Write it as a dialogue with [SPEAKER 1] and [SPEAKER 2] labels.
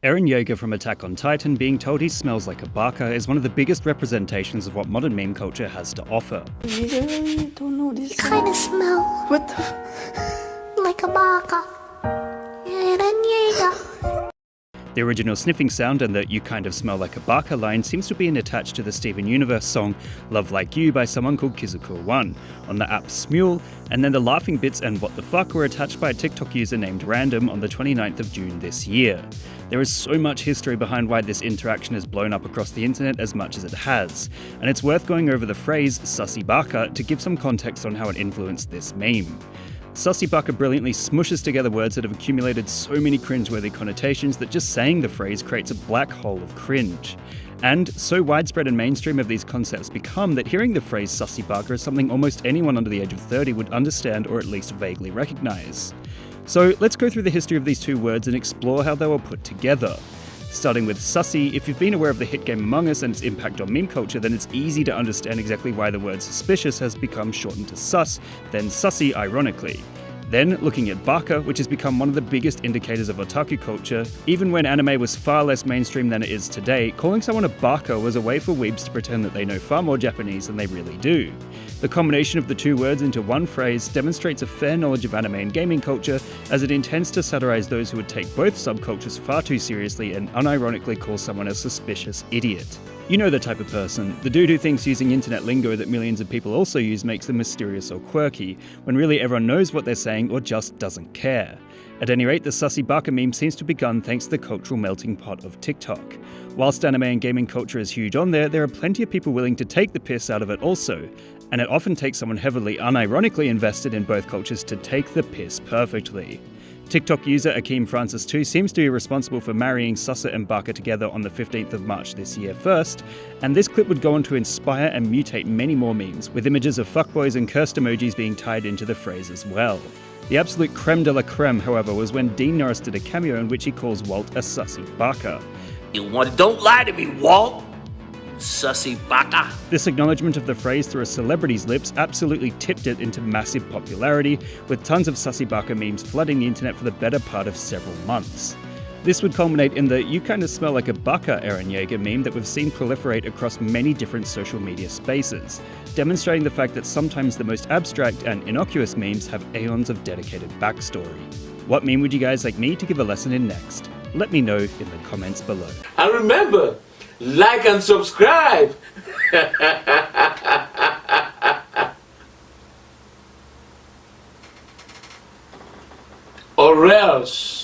[SPEAKER 1] Eren Yeager from Attack on Titan being told he smells like a Baka is one of the biggest representations of what modern meme culture has to offer.
[SPEAKER 2] I literally don't know this song.
[SPEAKER 3] Kinda smell
[SPEAKER 2] What the
[SPEAKER 3] like a Baka. Eren Yeager.
[SPEAKER 1] The original sniffing sound and the "you kind of smell like a Baka" line seems to have been attached to the Steven Universe song Love Like You by someone called Kizuko1 on the app Smule, and then the laughing bits and what the fuck were attached by a TikTok user named Random on the 29th of June this year. There is so much history behind why this interaction has blown up across the internet as much as it has, and it's worth going over the phrase "sussy Baka" to give some context on how it influenced this meme. Sussy Baka brilliantly smushes together words that have accumulated so many cringeworthy connotations that just saying the phrase creates a black hole of cringe. And so widespread and mainstream have these concepts become that hearing the phrase Sussy Baka is something almost anyone under the age of 30 would understand or at least vaguely recognise. So let's go through the history of these two words and explore how they were put together. Starting with sussy, if you've been aware of the hit game Among Us and its impact on meme culture, then it's easy to understand exactly why the word suspicious has become shortened to sus, then sussy ironically. Then, looking at Baka, which has become one of the biggest indicators of otaku culture, even when anime was far less mainstream than it is today, calling someone a Baka was a way for weebs to pretend that they know far more Japanese than they really do. The combination of the two words into one phrase demonstrates a fair knowledge of anime and gaming culture, as it intends to satirize those who would take both subcultures far too seriously and unironically call someone a suspicious idiot. You know the type of person, the dude who thinks using internet lingo that millions of people also use makes them mysterious or quirky, when really everyone knows what they're saying or just doesn't care. At any rate, the sussy Baka meme seems to have begun thanks to the cultural melting pot of TikTok. Whilst anime and gaming culture is huge on there are plenty of people willing to take the piss out of it also, and it often takes someone heavily unironically invested in both cultures to take the piss perfectly. TikTok user Akeem Francis 2 seems to be responsible for marrying Sussa and Baka together on the 15th of March this year first, and this clip would go on to inspire and mutate many more memes, with images of fuckboys and cursed emojis being tied into the phrase as well. The absolute creme de la creme, however, was when Dean Norris did a cameo in which he calls Walt a sussy Baka.
[SPEAKER 4] Don't lie to me, Walt! Sussy Baka.
[SPEAKER 1] This acknowledgement of the phrase through a celebrity's lips absolutely tipped it into massive popularity, with tons of sussy Baka memes flooding the internet for the better part of several months. This would culminate in the "you kinda smell like a Baka" Eren Yeager meme that we've seen proliferate across many different social media spaces, demonstrating the fact that sometimes the most abstract and innocuous memes have aeons of dedicated backstory. What meme would you guys like me to give a lesson in next? Let me know in the comments below.
[SPEAKER 4] And remember, like and subscribe! Or else.